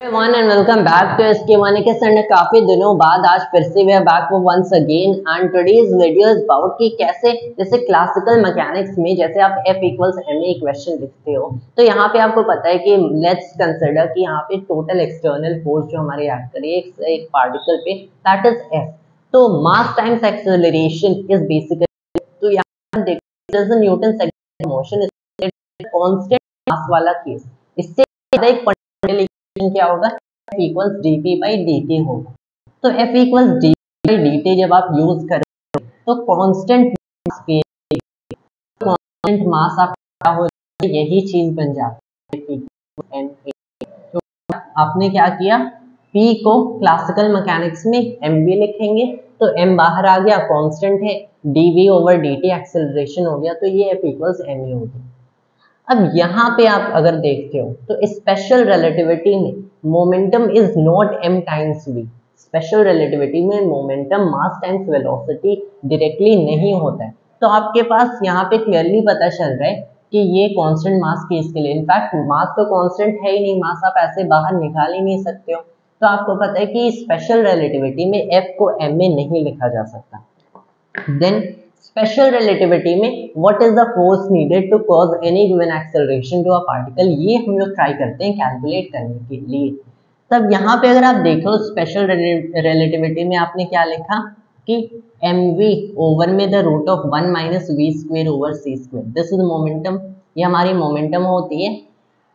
One and welcome back to SK one के sir. काफी दिनों बाद आज फिर से we are back for once again and today's video is about कि कैसे जैसे क्लासिकल मैकेनिक्स में जैसे आप F इक्वल्स ma इक्वेशन लिखते हो तो यहाँ पे आपको पता है कि लेट्स कंसिडर कि यहाँ पे टोटल एक्सटर्नल फोर्स जो हमारे एक्ट करिए एक पार्टिकल पे दैट इज F। तो मास टाइम्स एक्सेलरेशन इज बेसिकली तो यहाँ देखिए Newton second motion is constant mass वाला केस। इससे एक क्या होगा F equals dt by dt होगा। तो F equals dt by dt जब आप यूज करें तो कांस्टेंट मास आप क्या हो यही चीज बन जाती है। तो आपने क्या किया P को क्लासिकल मैकेनिक्स में mv लिखेंगे तो m बाहर आ गया कांस्टेंट है dv ओवर dt एक्सेलरेशन हो गया तो ये F इक्वल्स ma हो गया। अब यहाँ पे आप अगर देखते हो तो स्पेशल रिलेटिविटी में momentum is not m times v। Special relativity में momentum mass times velocity directly नहीं होता है। तो आपके पास यहाँ पे क्लियरली पता चल रहा है कि ये कांस्टेंट मास केस के लिए इनफैक्ट मास तो कांस्टेंट है ही नहीं, मास आप ऐसे बाहर निकाल ही नहीं सकते हो। तो आपको पता है कि स्पेशल रिलेटिविटी में f को m में नहीं लिखा जा सकता। देन स्पेशल रिलेटिविटी में what is the force needed to cause any given acceleration to a particle, ये हम लोग ट्राई करते हैं कैलकुलेट करने के लिए। तब यहाँ पे अगर आप देखो स्पेशल रिलेटिविटी में आपने क्या लिखा कि mv ओवर में the root of 1 minus v square over c square, this is momentum, ये हमारी मोमेंटम होती है।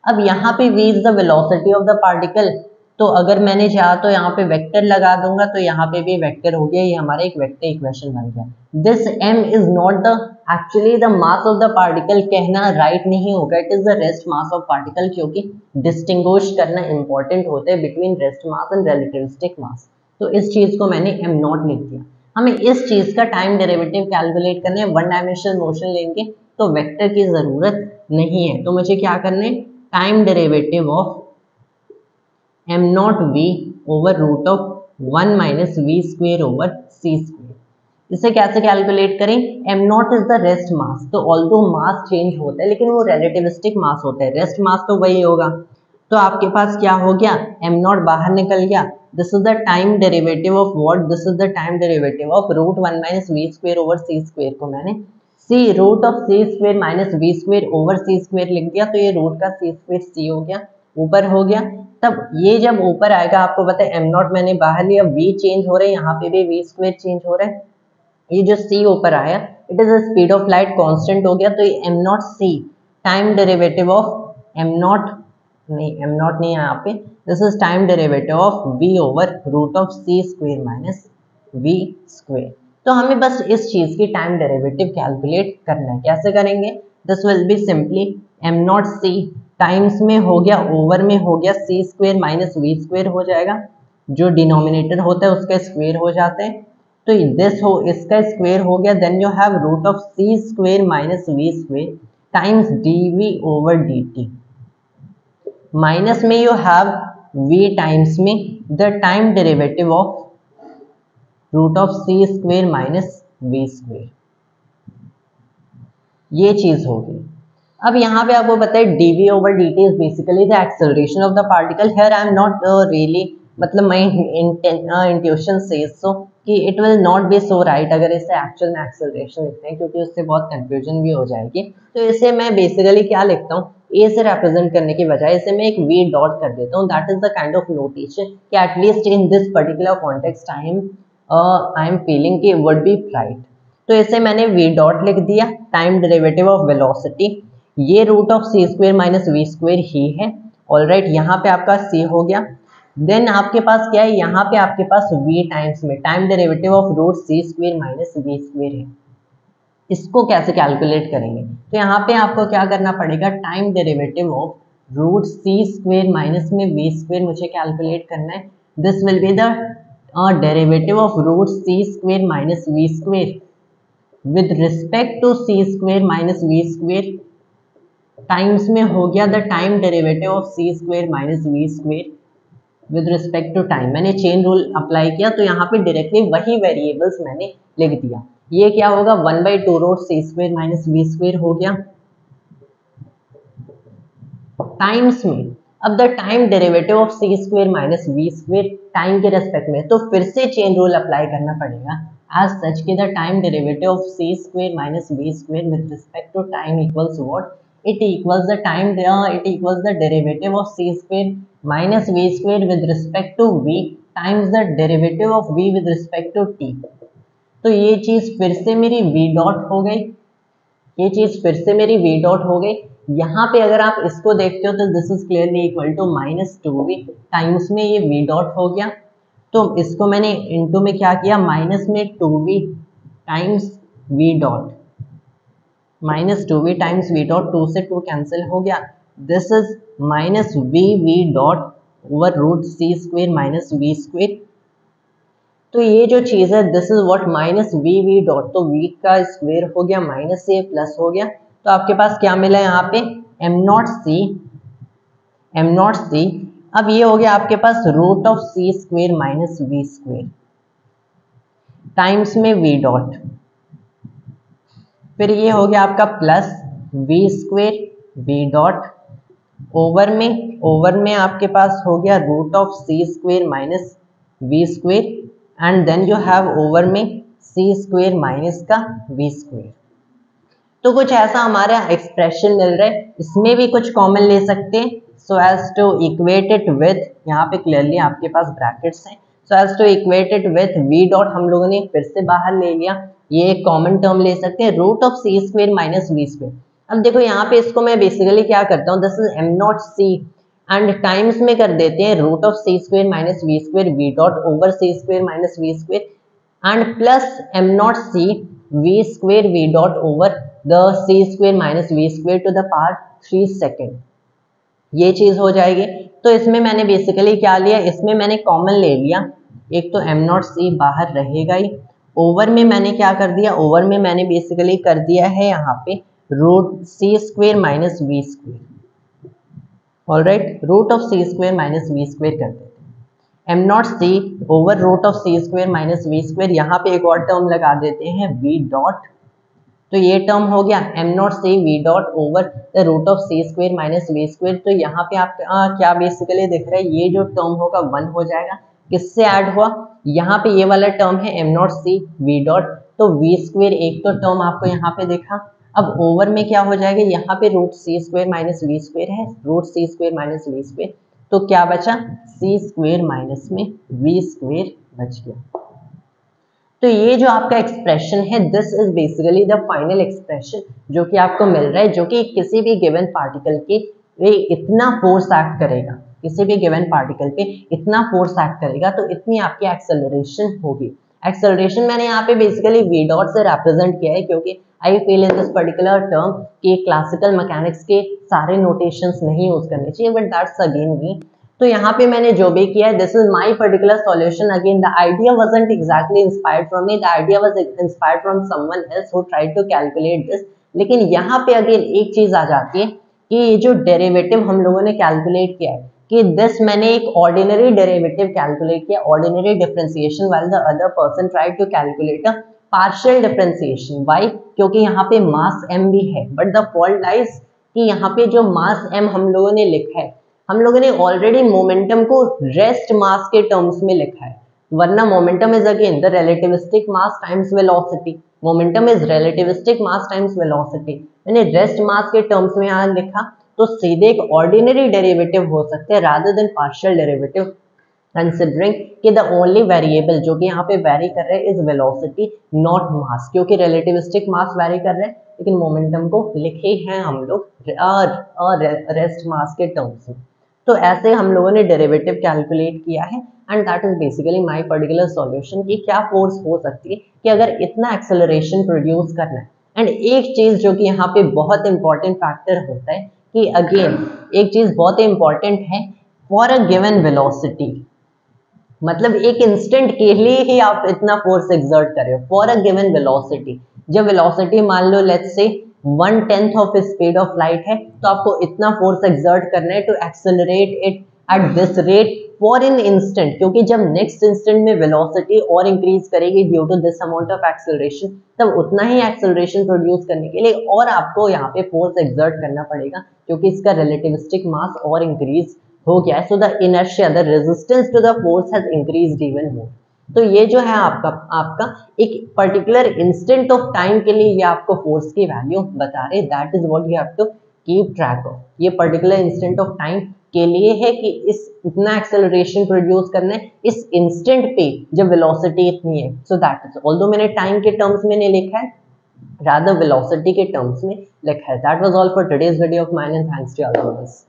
अब यहाँ पे v is the velocity of the particle, तो अगर मैंने चाहा तो यहाँ पे वेक्टर लगा दूंगा तो यहाँ पे भी वेक्टर हो गया, ये हमारा एक वेक्टर इक्वेशन बन गया। This m is not the actually the mass of the particle, कहना राइट नहीं होगा, it is the rest mass of particle, क्योंकि डिस्टिंग्विश करना इंपॉर्टेंट होता है between rest mass and relativistic mass. तो इस चीज को मैंने m नॉट लिख दिया। हमें इस चीज का टाइम डेरिवेटिव कैलकुलेट करने, वन डायमेंशनल मोशन लेंगे तो वेक्टर की जरूरत नहीं है। तो मुझे क्या करना है, time derivative of m not v over root of 1 minus v square over c square. इसे कैसे कैलकुलेट करें, m not is the rest mass, तो ऑल्दो मास चेंज होता है लेकिन वो रिलेटिविस्टिक मास होता है, रेस्ट मास तो वही होगा। तो आपके पास क्या हो गया, m नॉट बाहर निकल गया, this is the time derivative of what, this is the time derivative of root 1 minus v square over c square को मैंने c root of c square minus v square over c square लिख दिया, तो ये root का c square c हो गया, ऊपर हो गया। तब ये जब ऊपर आएगा आपको पता है m नॉट मैंने बाहर लिया, v चेंज हो रहा है, यहाँ पे भी v स्क्वायर चेंज हो रहा है, ये जो c ऊपर आया it is speed of light constant हो गया, तो ये m naught c time derivative of m naught नहीं है यहाँ पे, this is time derivative of v over root of c square minus v square. तो हमें बस इस चीज की टाइम डेरिवेटिव कैलकुलेट करना है, कैसे करेंगे, this will be simply m naught c times में हो गया ओवर में हो गया सी स्क्वेयर माइनस वी स्क्वेयर हो जाएगा, जो डिनोमिनेटर होता है उसका स्क्वेयर हो जाते हैं, तो दिस हो इसका स्क्वेयर हो गया, then you have root of c square minus v square times dv over dt, minus में यू हैव v टाइम्स में the time derivative of root of c square minus v square, ये चीज होगी। अब यहाँ पे आपको पता है dv over dt is basically the acceleration of the particle. Here I am not really मतलब my intuition says so कि it will not be so right अगर इसे एक्चुअल में एक्सेलरेशन लिखते हैं, क्योंकि उससे बहुत कंफ्यूजन भी हो जाएगी। तो इसे मैं बेसिकली क्या लिखता हूँ, a से रिप्रेजेंट करने की बजाय इसे मैं एक v डॉट कर देता हूँ, that is the kind of notation कि at least in this particular context I am feeling कि वुड बी राइट। तो इसे मैंने v डॉट लिख दिया, टाइम डेरिवेटिव ऑफ वेलोसिटी, ये root of c square minus v square ही है, ऑलराइट, यहाँ पे आपका c हो गया। देन आपके पास क्या है, यहाँ पे आपके पास v टाइम्स में time derivative of root c square minus v square है, इसको कैसे कैलकुलेट करेंगे, तो यहाँ पे आपको क्या करना पड़ेगा, time derivative of root c square minus में वी स्क्वेयर मुझे कैलकुलेट करना है, this will be the derivative of root c square minus v square with respect to c square minus v square times में हो गया the time derivative of c square minus v square with respect to time. मैंने chain rule apply किया तो यहाँ पे directly वही variables मैंने लिख दिया, ये क्या होगा 1/2 root c square minus v square हो गया, टाइम्स में अब the time derivative of c square minus v square time के रेस्पेक्ट में, तो फिर से चेन रूल अप्लाई करना पड़ेगा एज सच कि the time derivative of c square minus v square with respect to time equals what, it equals the derivative of c square minus v square with respect to v times the derivative of v with respect to t। तो ये चीज फिर से मेरी v dot हो गई, ये चीज फिर से मेरी v डॉट हो गई। यहाँ पे अगर आप इसको देखते हो तो this is clearly equal to minus two v times में ये v डॉट हो गया, तो इसको मैंने इनटू में क्या किया, माइनस में two v times v dot, minus two v times v dot, two से टू कैंसिल हो गया, this is minus v dot over root c square minus v square. तो ये जो चीज है this is what minus v dot, तो v का स्क्वेयर हो गया माइनस से प्लस हो गया, तो आपके पास क्या मिला यहाँ पे एम नॉट सी। अब ये हो गया आपके पास root of c square minus v square times में v डॉट, फिर ये हो गया आपका plus v square v dot over में आपके पास हो गया root of c square minus v square and then you have over में सी स्क्वेयर माइनस का वी स्क्वेयर। तो कुछ ऐसा हमारा एक्सप्रेशन मिल रहा है, इसमें भी कुछ कॉमन ले सकते हैं so as to equate it with, यहाँ पे क्लियरली आपके पास ब्रैकेट्स हैं, so as to equate it with v dot हम लोगों ने फिर से बाहर ले लिया, ये एक कॉमन टर्म ले सकते हैं root of c square minus v square. अब देखो यहाँ पे इसको मैं बेसिकली क्या करता हूँ, this is m naught c and times में कर देते हैं root of c square minus v square v dot over c square minus v square and plus m naught c v square v dot over the c square minus v square to the power 3 second, ये चीज हो जाएगी। तो इसमें मैंने basically क्या लिया, इसमें मैंने कॉमन ले लिया, एक तो एम नॉट सी बाहर रहेगा ही, ओवर में मैंने क्या कर दिया, ओवर में मैंने बेसिकली कर दिया है यहाँ पे root c square minus v square, alright root of c square minus v square कर देते हैं, m naught c over root of c square minus v square, यहाँ पे एक और टर्म लगा देते हैं वी डॉट, तो ये टर्म हो गया m naught c v dot over the root of c square minus v square. तो यहाँ पे आप क्या बेसिकली दिख रहा है, ये जो टर्म होगा 1 हो जाएगा, किससे ऐड हुआ, यहाँ पे ये वाला टर्म है m naught c v dot, तो वी स्क्वेयर एक तो टर्म आपको यहाँ पे देखा, अब ओवर में क्या हो जाएगा, यहाँ पे root c square minus v square है, root c square minus v square, तो क्या बचा सी स्क्वेयर माइनस में वी स्क्वेयर बच गया। तो ये जो आपका एक्सप्रेशन है this is basically the final expression जो कि आपको मिल रहा है, जो कि किसी भी गिवन पार्टिकल के इतना फोर्स एक्ट करेगा, किसी भी गिवन पार्टिकल पे इतना फोर्स एक्ट करेगा तो इतनी आपकी एक्सेलरेशन होगी। एक्सेलरेशन मैंने यहाँ पे बेसिकली वी डॉट से रिप्रेजेंट किया है क्योंकि I feel in this particular term कि क्लासिकल मैकेनिक्स के सारे नोटेशंस नहीं यूज करने चाहिए, बट दैट्स अगेन मी। तो यहाँ पे मैंने जो भी किया है this is my particular solution, again the idea wasn't exactly inspired from me, the idea was inspired from someone else who tried to calculate this. लेकिन यहाँ पे अगेन एक चीज आ जाती है कि ये जो डेरिवेटिव हम लोगों ने कैलकुलेट किया है कि दिस मैंने एक ऑर्डिनरी डेरिवेटिव कैलकुलेट किया, ordinary differentiation, while the other person tried to calculate a partial differentiation. Why? क्योंकि यहाँ पे मास m भी है, बट द फॉल्ट लाइज कि यहाँ पे जो मास m हम लोगों ने लिखा है, हम लोगों ने ऑलरेडी मोमेंटम को रेस्ट मास के टर्म्स में लिखा है, वरना momentum is again the relativistic mass times velocity, momentum is relativistic mass times velocity, मैंने रेस्ट मास के टर्म्स में यहाँ लिखा, तो सीधे एक ऑर्डिनरी डेरिवेटिव हो सकते हैं rather than partial derivative, considering कि द ओनली वेरिएबल जो कि यहाँ पे वेरी कर रहे हैं इज वेलोसिटी नॉट मास, क्योंकि रिलेटिविस्टिक मास वेरी कर रहे हैं लेकिन मोमेंटम को लिखे हैं हम लोग रेस्ट मास के टर्म्स में। तो ऐसे हम लोगों ने डेरिवेटिव कैलकुलेट किया है and that is basically my particular solution कि क्या फोर्स हो सकती है कि अगर इतना एक्सेलरेशन प्रोड्यूस करना है। एंड एक चीज जो कि यहाँ पे बहुत इंपॉर्टेंट फैक्टर होता है कि अगेन एक चीज बहुत इंपॉर्टेंट है, फॉर अ गिवन वेलोसिटी, मतलब एक इंस्टेंट के लिए ही आप इतना फोर्स एक्सर्ट कर रहे हो फॉर अ गिवन वेलोसिटी। जब वेलोसिटी मान लो let's say 1/10 of speed of light है तो आपको इतना फोर्स एक्सर्ट करना है to accelerate it at this rate for in instant, क्योंकि जब नेक्स्ट इंस्टेंट में वेलोसिटी और इंक्रीज करेगी due to this amount of acceleration, तब उतना ही एक्सेलरेशन प्रोड्यूस करने के लिए और आपको यहाँ पे फोर्स एक्सर्ट करना पड़ेगा क्योंकि इसका रिलेटिविस्टिक मास और इंक्रीज हो गया है, so the inertia the resistance to the force has increased even more. तो ये जो है आपका एक पर्टिकुलर इंस्टेंट ऑफ टाइम के लिए ये आपको फोर्स की वैल्यू बता रहे, that is what you have to keep track of. ये पर्टिकुलर इंस्टेंट ऑफ टाइम के लिए है कि इस इतना एक्सेलरेशन प्रोड्यूस करना है इस इंस्टेंट पे जब वेलोसिटी इतनी है। सो दैट इज, ऑल्दो मैंने टाइम के टर्म्स में नहीं लिखा है, rather velocity के टर्म्स में लिखा है। That was all for today's video of mine and thanks to all of us.